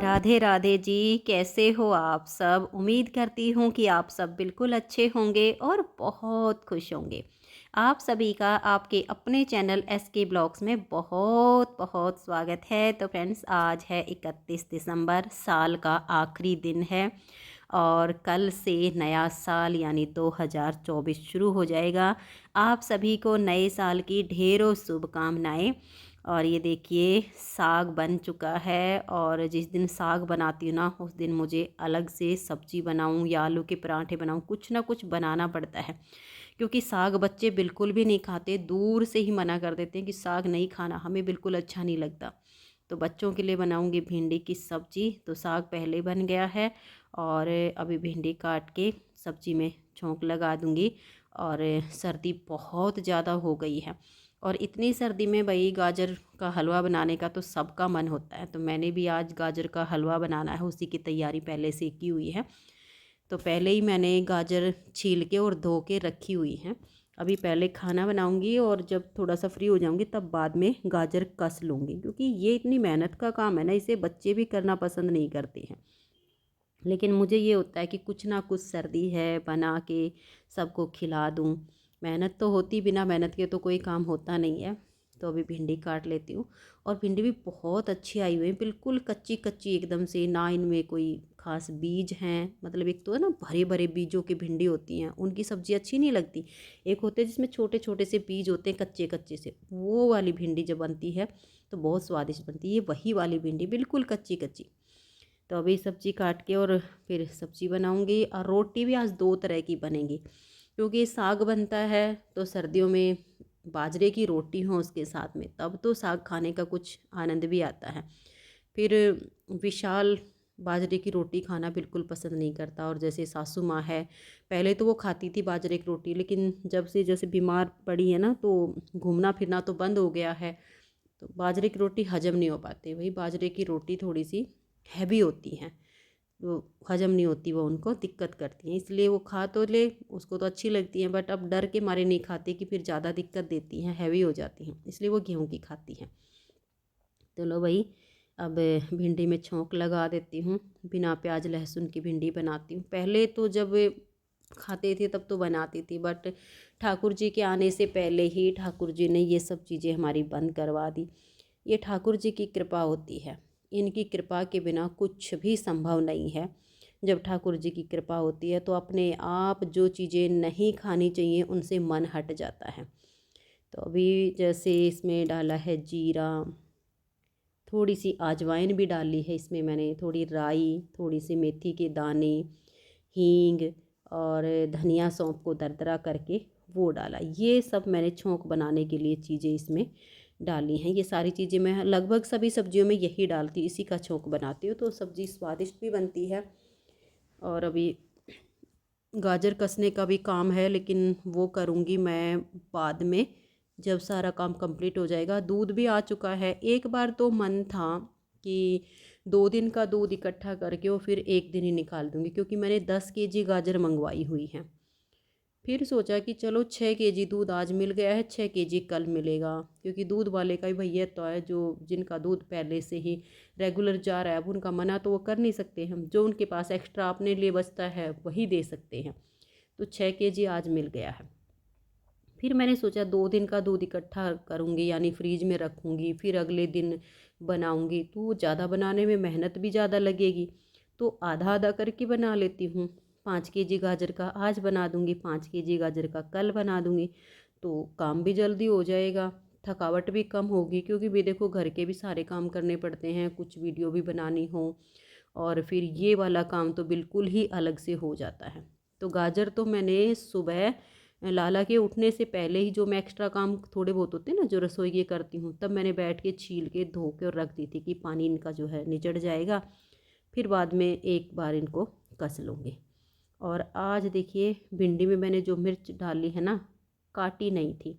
राधे राधे जी। कैसे हो आप सब? उम्मीद करती हूँ कि आप सब बिल्कुल अच्छे होंगे और बहुत खुश होंगे। आप सभी का आपके अपने चैनल एसके ब्लॉग्स में बहुत बहुत स्वागत है। तो फ्रेंड्स, आज है 31 दिसंबर, साल का आखिरी दिन है और कल से नया साल यानी 2024 शुरू हो जाएगा। आप सभी को नए साल की ढेरों शुभकामनाएं। और ये देखिए, साग बन चुका है और जिस दिन साग बनाती हूँ ना, उस दिन मुझे अलग से सब्जी बनाऊँ या आलू के पराठे बनाऊँ, कुछ ना कुछ बनाना पड़ता है। क्योंकि साग बच्चे बिल्कुल भी नहीं खाते, दूर से ही मना कर देते हैं कि साग नहीं खाना, हमें बिल्कुल अच्छा नहीं लगता। तो बच्चों के लिए बनाऊँगी भिंडी की सब्जी। तो साग पहले बन गया है और अभी भिंडी काट के सब्जी में छोंक लगा दूँगी। और सर्दी बहुत ज़्यादा हो गई है और इतनी सर्दी में भाई गाजर का हलवा बनाने का तो सबका मन होता है। तो मैंने भी आज गाजर का हलवा बनाना है, उसी की तैयारी पहले से की हुई है। तो पहले ही मैंने गाजर छील के और धो के रखी हुई हैं। अभी पहले खाना बनाऊंगी और जब थोड़ा सा फ्री हो जाऊंगी तब बाद में गाजर कस लूँगी, क्योंकि ये इतनी मेहनत का काम है ना, इसे बच्चे भी करना पसंद नहीं करते हैं। लेकिन मुझे ये होता है कि कुछ ना कुछ सर्दी है बना के सबको खिला दूँ। मेहनत तो होती, बिना मेहनत के तो कोई काम होता नहीं है। तो अभी भिंडी काट लेती हूँ और भिंडी भी बहुत अच्छी आई हुई है, बिल्कुल कच्ची कच्ची एकदम से, ना इनमें कोई खास बीज हैं। मतलब एक तो है ना, भरे भरे बीजों की भिंडी होती हैं, उनकी सब्ज़ी अच्छी नहीं लगती। एक होते हैं जिसमें छोटे छोटे से बीज होते हैं, कच्चे कच्चे से, वो वाली भिंडी जब बनती है तो बहुत स्वादिष्ट बनती है। ये वही वाली भिंडी बिल्कुल कच्ची कच्ची। तो अभी सब्ज़ी काट के और फिर सब्ज़ी बनाऊंगी। और रोटी भी आज दो तरह की बनेगी, क्योंकि साग बनता है तो सर्दियों में बाजरे की रोटी हो उसके साथ में, तब तो साग खाने का कुछ आनंद भी आता है। फिर विशाल बाजरे की रोटी खाना बिल्कुल पसंद नहीं करता। और जैसे सासू माँ है, पहले तो वो खाती थी बाजरे की रोटी, लेकिन जब से जैसे बीमार पड़ी है ना, तो घूमना फिरना तो बंद हो गया है, तो बाजरे की रोटी हजम नहीं हो पाती। वही बाजरे की रोटी थोड़ी सी हैवी होती हैं, वो हजम नहीं होती, वो उनको दिक्कत करती हैं। इसलिए वो खा तो ले, उसको तो अच्छी लगती हैं, बट अब डर के मारे नहीं खाती कि फिर ज़्यादा दिक्कत देती हैं, हैवी हो जाती हैं, इसलिए वो गेहूं की खाती हैं। तो लो भाई, अब भिंडी में छोंक लगा देती हूँ। बिना प्याज लहसुन की भिंडी बनाती हूँ। पहले तो जब खाते थे तब तो बनाती थी, बट ठाकुर जी के आने से पहले ही ठाकुर जी ने ये सब चीज़ें हमारी बंद करवा दी। ये ठाकुर जी की कृपा होती है, इनकी कृपा के बिना कुछ भी संभव नहीं है। जब ठाकुर जी की कृपा होती है तो अपने आप जो चीज़ें नहीं खानी चाहिए उनसे मन हट जाता है। तो अभी जैसे इसमें डाला है जीरा, थोड़ी सी अजवाइन भी डाली है इसमें मैंने, थोड़ी राई, थोड़ी सी मेथी के दाने, हींग और धनिया सौंफ को दरदरा करके वो डाला। ये सब मैंने छोंक बनाने के लिए चीज़ें इसमें डाली हैं। ये सारी चीज़ें मैं लगभग सभी सब्जियों में यही डालती हूँ, इसी का छोंक बनाती हूँ, तो सब्ज़ी स्वादिष्ट भी बनती है। और अभी गाजर कसने का भी काम है, लेकिन वो करूँगी मैं बाद में, जब सारा काम कंप्लीट हो जाएगा। दूध भी आ चुका है। एक बार तो मन था कि 2 दिन का दूध इकट्ठा करके और फिर एक दिन ही निकाल दूँगी, क्योंकि मैंने 10 kg गाजर मंगवाई हुई हैं। फिर सोचा कि चलो 6 kg दूध आज मिल गया है, 6 kg कल मिलेगा, क्योंकि दूध वाले का ही भैया तो है, जो जिनका दूध पहले से ही रेगुलर जा रहा है, अब उनका मना तो वो कर नहीं सकते हम, जो उनके पास एक्स्ट्रा अपने लिए बचता है वही दे सकते हैं। तो 6 kg आज मिल गया है। फिर मैंने सोचा 2 दिन का दूध इकट्ठा करूँगी, यानी फ्रीज में रखूँगी, फिर अगले दिन बनाऊँगी, तो ज़्यादा बनाने में मेहनत भी ज़्यादा लगेगी। तो आधा आधा करके बना लेती हूँ। 5 kg गाजर का आज बना दूँगी, 5 kg गाजर का कल बना दूँगी, तो काम भी जल्दी हो जाएगा, थकावट भी कम होगी। क्योंकि भी देखो, घर के भी सारे काम करने पड़ते हैं, कुछ वीडियो भी बनानी हो, और फिर ये वाला काम तो बिल्कुल ही अलग से हो जाता है। तो गाजर तो मैंने सुबह लाला के उठने से पहले ही, जो मैं एक्स्ट्रा काम थोड़े बहुत होते हैं ना जो रसोई के करती हूँ, तब मैंने बैठ के छील के धो के और रख दी थी कि पानी इनका जो है निचड़ जाएगा, फिर बाद में एक बार इनको कस लूँगी। और आज देखिए, भिंडी में मैंने जो मिर्च डाली है ना, काटी नहीं थी,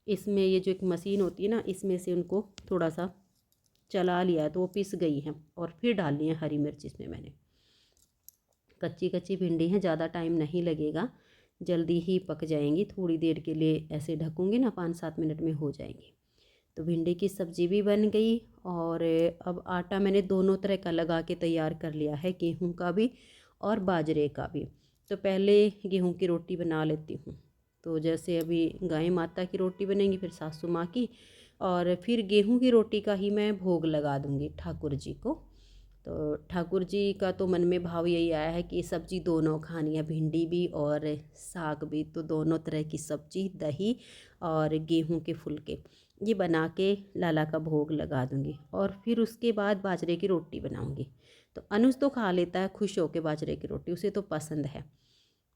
इसमें ये जो एक मशीन होती है ना, इसमें से उनको थोड़ा सा चला लिया है तो वो पिस गई हैं, और फिर डाली है हरी मिर्च इसमें मैंने। कच्ची कच्ची भिंडी है, ज़्यादा टाइम नहीं लगेगा, जल्दी ही पक जाएंगी। थोड़ी देर के लिए ऐसे ढकूँगी ना, 5-7 मिनट में हो जाएंगी। तो भिंडी की सब्ज़ी भी बन गई। और अब आटा मैंने दोनों तरह का लगा के तैयार कर लिया है, गेहूं का भी और बाजरे का भी। तो पहले गेहूं की रोटी बना लेती हूँ। तो जैसे अभी गाय माता की रोटी बनेगी, फिर सासू माँ की, और फिर गेहूं की रोटी का ही मैं भोग लगा दूँगी ठाकुर जी को। तो ठाकुर जी का तो मन में भाव यही आया है कि सब्जी दोनों खानी है, भिंडी भी और साग भी। तो दोनों तरह की सब्जी, दही और गेहूं के फुलके ये बना के लाला का भोग लगा दूँगी। और फिर उसके बाद बाजरे की रोटी बनाऊँगी। तो अनुज तो खा लेता है खुश होकर बाजरे की रोटी, उसे तो पसंद है।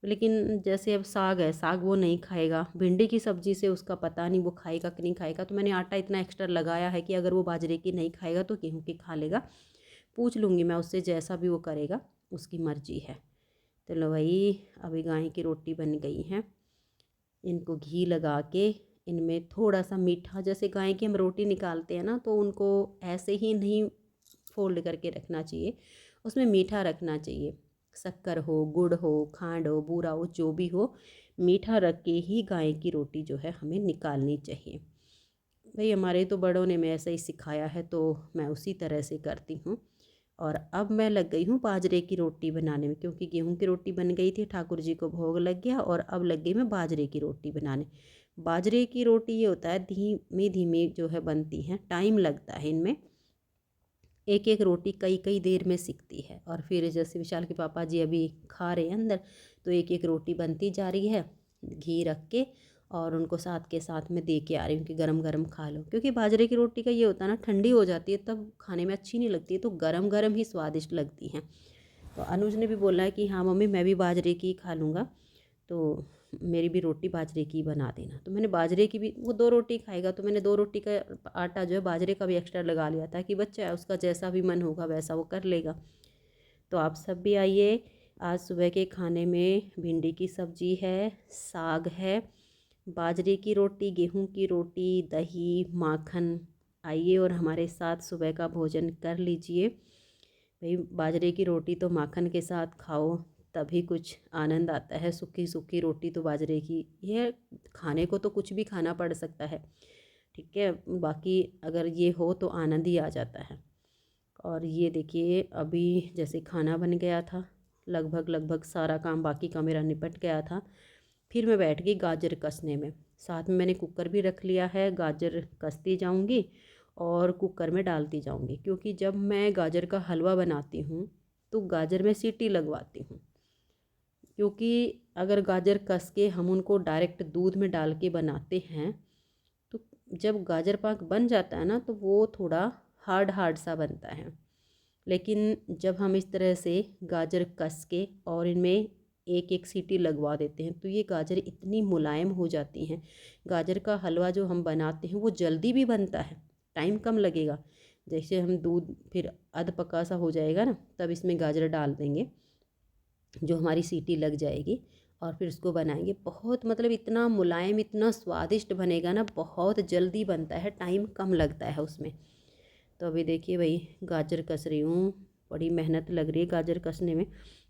लेकिन जैसे अब साग है, साग वो नहीं खाएगा। भिंडी की सब्ज़ी से उसका पता नहीं वो खाएगा कि नहीं खाएगा। तो मैंने आटा इतना एक्स्ट्रा लगाया है कि अगर वो बाजरे की नहीं खाएगा तो गेहूं की खा लेगा। पूछ लूँगी मैं उससे, जैसा भी वो करेगा उसकी मर्ज़ी है। तो लो भाई, अभी गाय की रोटी बन गई हैं। इनको घी लगा के इनमें थोड़ा सा मीठा, जैसे गाय की हम रोटी निकालते हैं ना, तो उनको ऐसे ही नहीं फोल्ड करके रखना चाहिए, उसमें मीठा रखना चाहिए। शक्कर हो, गुड़ हो, खांड हो, बूरा हो, जो भी हो, मीठा रख के ही गाय की रोटी जो है हमें निकालनी चाहिए। भाई हमारे तो बड़ों ने मैं ऐसा ही सिखाया है, तो मैं उसी तरह से करती हूँ। और अब मैं लग गई हूँ बाजरे की रोटी बनाने में, क्योंकि गेहूं की रोटी बन गई थी, ठाकुर जी को भोग लग गया, और अब लग गई मैं बाजरे की रोटी बनाने। बाजरे की रोटी ये होता है धीमी धीमी जो है बनती हैं, टाइम लगता है इनमें। एक एक रोटी कई कई देर में सिकती है। और फिर जैसे विशाल के पापा जी अभी खा रहे हैं अंदर, तो एक एक रोटी बनती जा रही है घी रख के, और उनको साथ के साथ में दे के आ रही हूँ कि गरम गरम खा लो। क्योंकि बाजरे की रोटी का ये होता है ना, ठंडी हो जाती है तब खाने में अच्छी नहीं लगती है, तो गरम गरम ही स्वादिष्ट लगती हैं। तो अनुज ने भी बोला है कि हाँ मम्मी मैं भी बाजरे की खा लूँगा, तो मेरी भी रोटी बाजरे की बना देना। तो मैंने बाजरे की भी, वो 2 रोटी खाएगा, तो मैंने 2 रोटी का आटा जो है बाजरे का भी एक्स्ट्रा लगा लिया था कि बच्चा है उसका जैसा भी मन होगा वैसा वो कर लेगा। तो आप सब भी आइए। आज सुबह के खाने में भिंडी की सब्जी है, साग है, बाजरे की रोटी, गेहूं की रोटी, दही, माखन। आइए और हमारे साथ सुबह का भोजन कर लीजिए। भाई बाजरे की रोटी तो माखन के साथ खाओ तभी कुछ आनंद आता है। सूखी सूखी रोटी तो बाजरे की, ये खाने को तो कुछ भी खाना पड़ सकता है, ठीक है, बाकी अगर ये हो तो आनंद ही आ जाता है। और ये देखिए अभी जैसे खाना बन गया था, लगभग लगभग सारा काम बाकी का मेरा निपट गया था। फिर मैं बैठ गई गाजर कसने में। साथ में मैंने कुकर भी रख लिया है, गाजर कसती जाऊंगी और कुकर में डालती जाऊंगी। क्योंकि जब मैं गाजर का हलवा बनाती हूँ तो गाजर में सीटी लगवाती हूँ। क्योंकि अगर गाजर कस के हम उनको डायरेक्ट दूध में डाल के बनाते हैं तो जब गाजर पाक बन जाता है ना, तो वो थोड़ा हार्ड हार्ड सा बनता है। लेकिन जब हम इस तरह से गाजर कस के और इनमें एक एक सीटी लगवा देते हैं तो ये गाजर इतनी मुलायम हो जाती हैं। गाजर का हलवा जो हम बनाते हैं वो जल्दी भी बनता है, टाइम कम लगेगा। जैसे हम दूध फिर अध पका सा हो जाएगा ना, तब इसमें गाजर डाल देंगे जो हमारी सीटी लग जाएगी, और फिर उसको बनाएंगे। बहुत मतलब इतना मुलायम, इतना स्वादिष्ट बनेगा ना, बहुत जल्दी बनता है, टाइम कम लगता है उसमें। तो अभी देखिए भाई गाजर कस रही हूँ, बड़ी मेहनत लग रही है गाजर कसने में।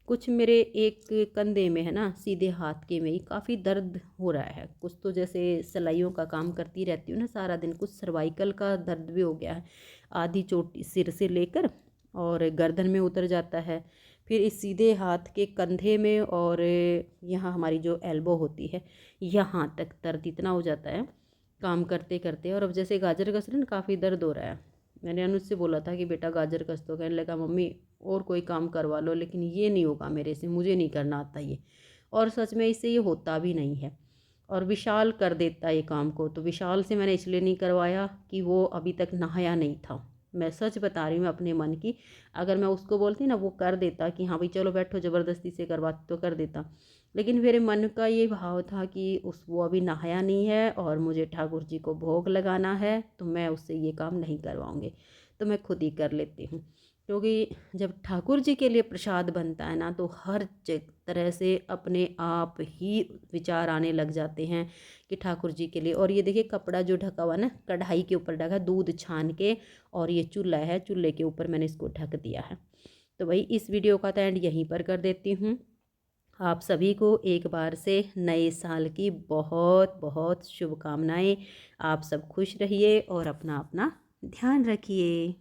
कुछ मेरे एक कंधे में है ना, सीधे हाथ के में ही काफ़ी दर्द हो रहा है। कुछ तो जैसे सिलाइयों का काम करती रहती हूँ ना सारा दिन, कुछ सर्वाइकल का दर्द भी हो गया है। आधी चोटी सिर से लेकर और गर्दन में उतर जाता है, फिर इस सीधे हाथ के कंधे में, और यहाँ हमारी जो एल्बो होती है यहाँ तक दर्द इतना हो जाता है काम करते करते। और अब जैसे गाजर कस रहे हैं ना, काफ़ी दर्द हो रहा है। मैंने अनुज से बोला था कि बेटा गाजर कस दो, कहने लगा मम्मी और कोई काम करवा लो, लेकिन ये नहीं होगा मेरे से, मुझे नहीं करना आता ये। और सच में इससे ये होता भी नहीं है। और विशाल कर देता है ये काम को। तो विशाल से मैंने इसलिए नहीं करवाया कि वो अभी तक नहाया नहीं था। मैं सच बता रही हूँ अपने मन की। अगर मैं उसको बोलती ना, वो कर देता कि हाँ भाई चलो बैठो, ज़बरदस्ती से करवाती तो कर देता। लेकिन मेरे मन का ये भाव था कि वो अभी नहाया नहीं है और मुझे ठाकुर जी को भोग लगाना है, तो मैं उससे ये काम नहीं करवाऊँगी, तो मैं खुद ही कर लेती हूँ। क्योंकि जब ठाकुर जी के लिए प्रसाद बनता है ना, तो हर तरह से अपने आप ही विचार आने लग जाते हैं कि ठाकुर जी के लिए। और ये देखिए कपड़ा जो ढका हुआ ना, कढ़ाई के ऊपर ढका, दूध छान के, और ये चूल्हा है, चूल्हे के ऊपर मैंने इसको ढक दिया है। तो भाई इस वीडियो का तो एंड यहीं पर कर देती हूँ। आप सभी को एक बार से नए साल की बहुत बहुत शुभकामनाएं। आप सब खुश रहिए और अपना अपना ध्यान रखिए।